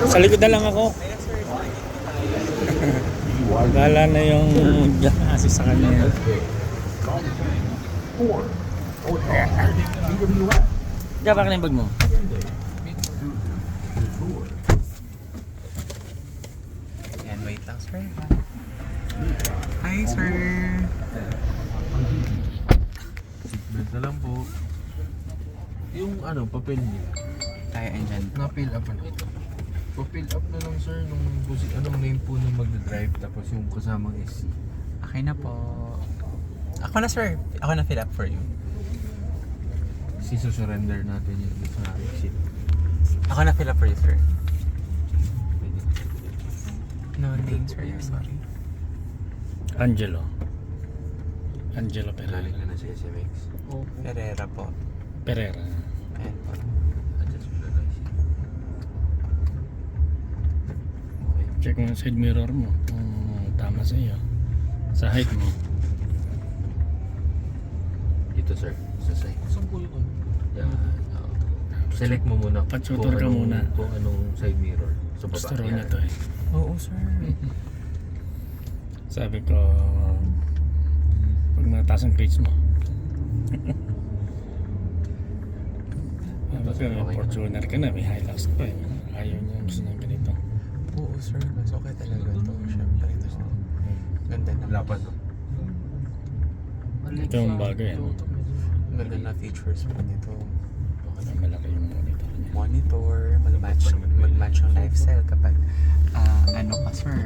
Sa likod na lang ako. Gala na yung asi sa kanya. Diyan ba ka na yung bag mo? Yan, wait lang sir. Hi sir. Seatbelt na lang po. Yung ano, papel niya. Kaya andyan. Na-fill up na. Pa-fill up na lang sir nung anong name po nung magdadrive tapos yung kasamang SC. Okay na po. Ako na sir. Ako na fill up for you. Surrender natin yung sa exit. Ako na fill up for you sir. Pwede. No name sir. I'm sorry. Angelo Pereira. Galing ka na sa SMX. Ferreira po. Pereira. Ayan po. Adjust mo na guys. Okay. Check mo yung side mirror mo kung tama sa iyo. Sa height mo. Dito sir, sa side. Saan po yun? Yan. Select mo muna Patsutor ka muna. kung anong side mirror. Sa baba. Gusto raw Yan. niya to eh. Oo sir. Sabi ko, pag nataas ang grades mo. Sabi ko, may Fortuner ka na, may Hilux ka pa eh. Ayaw niya, gusto niya ganito. Oo sir. Mas okay talaga ito. Siyempre ito. Ganda na. Lapad no? Ito yung bagay ano. Ganda na features po nito. Malaki yung monitor niya. Monitor, mag-match yung lifestyle kapag ano ka sir,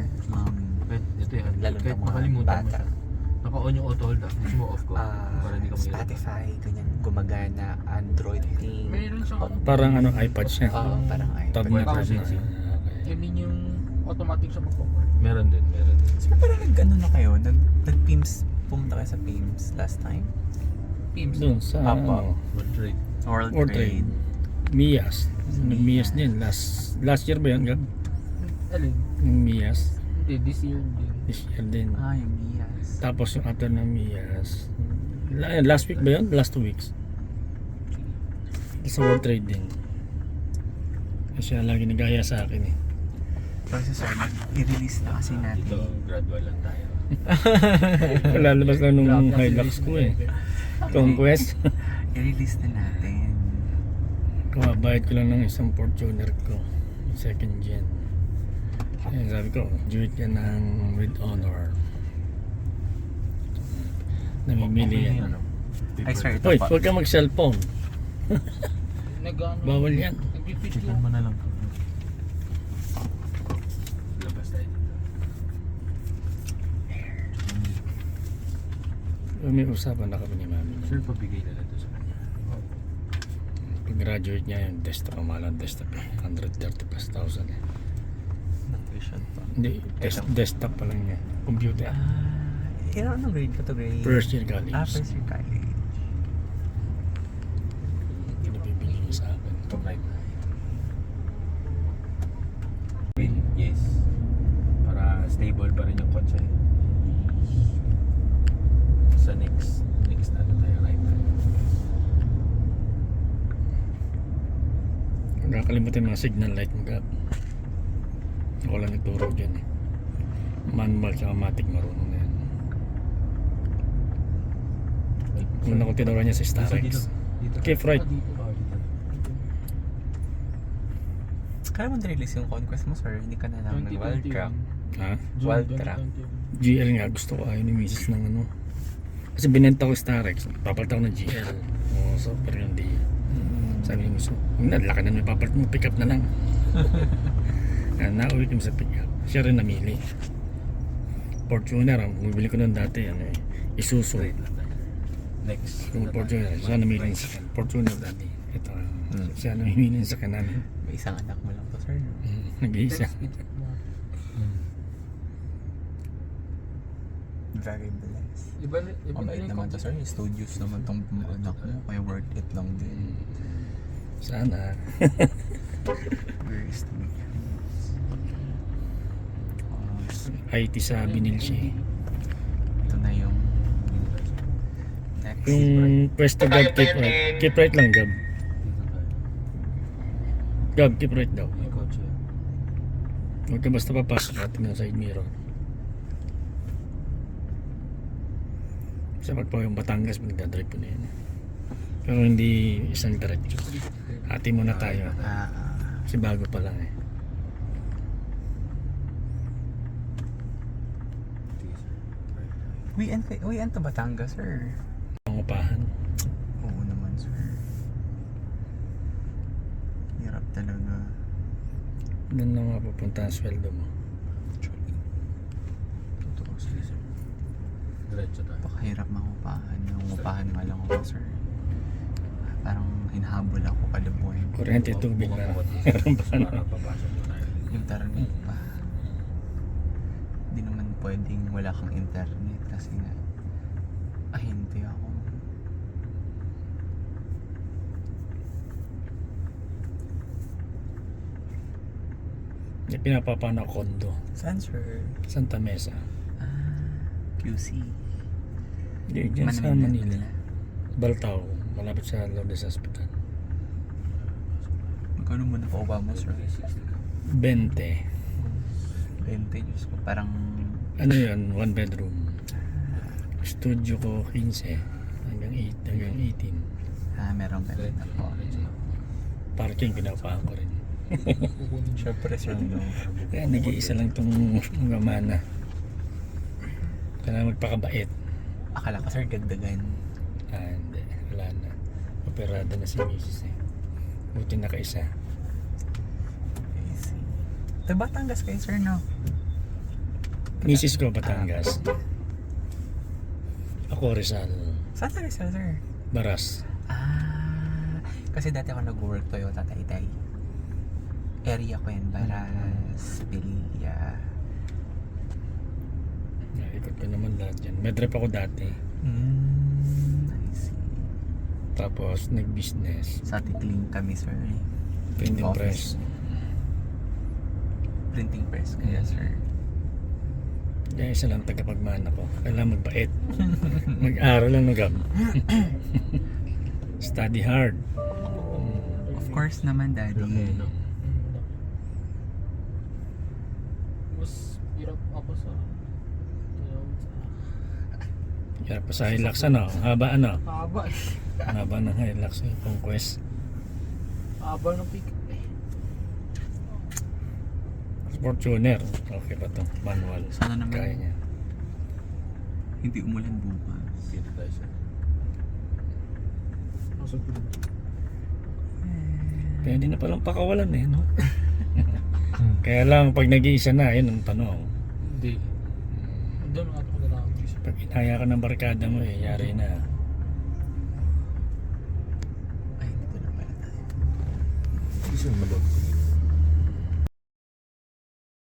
Ito yan. lalo Kahit ng mga makalimutan mo bata. siya. Naka-on yung auto hold ah. Gusto mo off ko. Para hindi ka mahirap. Spotify, ganyan, gumagana, Android thing. Mayroon siyang ano, Parang ano, iPad siya. Oo, parang Tab iPad. na tab na. sensing. Okay. yun din yung automatic siya mag-cover. Meron din. Sir, parang nag-ano na kayo? Nag-PIMS, pumunta kayo sa PIMS last time? PIMS. Doon sa Apa. ano, World Trade. World World Trade. Trade. Miyas. Nag-Miyas din. Last year ba yun, Gab? Alin? Yung Miyas. Hindi, this year din. This year din. Yung Mias. Tapos yung after ng Miyas. Last week ba yun? Last 2 weeks. Sa World Trade din. Kasi siya lagi nagaya sa akin eh. Kasi sir, i-release na kasi natin. Dito, gradual lang tayo. Lalabas lang nung Hilux ko eh. Conquest. I-release na natin. Kababayad ko lang ng isang Fortuner ko. Yung second gen. Ayun, sabi ko, Jewitt yan ng with honor. Namimili Okay, yan. ano? Ay, sir, ito Hoy, pa. huwag ka mag-cellphone. Nag-ano? Bawal yan. Nag-repeat Checkan yung mo na lang. Labas tayo dito. May usapan na kami ni mami. Sir, pabigay na lang ito sa kanya. Pag-graduate niya yung desktop, ang mahal ang desktop eh. 130,000 eh. Nag-vision pa. Hindi, desktop pa lang niya. Computer. Anong grade pa to? Grade? First year college. First year college. Pinabibigyan niya sa akin. Right. Yes. Para stable pa rin yung kotse. Sa next ano tayo, right? Huwag kakalimutan mga signal light mo, Gab. Ako lang nagturo dyan eh. Manual sa matic marunong na yan. Una ko tinuro niya sa Starex. Keep right. Kaya mo na-release yung Conquest mo, sir? Hindi ka na lang nag-wild track. Ha? Wild track. GL nga, gusto ko ayaw ni misis ng ano. Kasi binenta ko Starex, papalitan ko ng GL. Oo, so pero hindi. Sabi niya gusto, laki na may papalit mo, pick up na lang. Nauwi kami sa pick up. Siya rin namili. Fortuner, ang bumibili ko noon dati, ano eh, Isuzu. Next. Yung Fortuner, siya namili sa akin. Fortuner dati. Ito, siya namili sa akin namin. May isang anak mo lang po, sir. Nag-iisa. Very blessed. Iba Mabait naman to, sir. Studios naman tong anak mo. Kaya worth it lang din. Sana. Very studios. IT sa Binilsi. Ito na yung next. Yung pwesto Gab, keep right. Keep right lang, Gab. Gab, keep right daw. May kotse. Huwag ka basta papasok at tingnan sa side mirror. Sa pagpa yung Batangas, magdadrive po na yun. Pero hindi isang diretso. Hati muna tayo. Kasi bago pa lang eh. Uwian to Batangas, sir. Pangupahan. Oo naman, sir. Hirap talaga. Doon lang mapupunta ang sweldo mo. Actually. Totoo, sir. Diretso tayo. Napakahirap mangupahan. Nangungupahan nga lang ako, sir. Parang hinahabol ako kada buwan. Kuryente, tubig na. Meron ba na? Papasok mo tayo. Internet pa. Hindi naman pwedeng wala kang internet kasi nga ahente ako. May pinapapana kondo. Saan, sir? Santa Mesa. QC. Hindi, dyan sa Manila. Baltao. Malapit sa Lourdes Hospital. Magkano mo nakuha mo, sir? 20. 20, Diyos ko. Parang Ano yun? 1 bedroom. Studio ko 15. Hanggang 18. meron ka rin ako. Parking pinapaan ko rin. Siyempre, sir, no? Kaya nag-iisa lang itong mga mana. Kailangan magpakabait. Akala ko, sir, gagdagan. Hindi. Wala na. Operada na si Mrs. eh. Buti nakaisa. I see. Sa Batangas kayo, sir, no? Mrs. ko Batangas. Ako Rizal. Saan tayo, sir? Baras. Kasi dati ako nag-work Toyota Taytay. Area ko yan, Baras, Pilya. Ikot ko naman lahat yan. Medrep ako dati. I see. Tapos nag-business. Sa Tikling kami, sir. Printing Office. press. Printing press kaya, sir. Kaya isa lang tagapagmana ko. Kailangan magbait. Mag-aral lang nagam. Study hard. Of course naman, daddy. Mas hirap ako sa Kaya pa sa Hilux ano? Ang haba ano? haba eh. Ang haba ng Hilux yung Conquest. Haba ng pick eh. Fortuner. Okay pa to? Manual. Sana naman Kaya niya. hindi umulan bukas. Dito tayo, sir. Nasa tulog. Pwede na palang pakawalan eh, no? Kaya lang, pag nag-iisa na, yun ang tanong. Hindi. Doon ang ato na Pag inaya ka ng barkada mo, eh, yari na. Ay, dito na pala tayo. Sir, malog.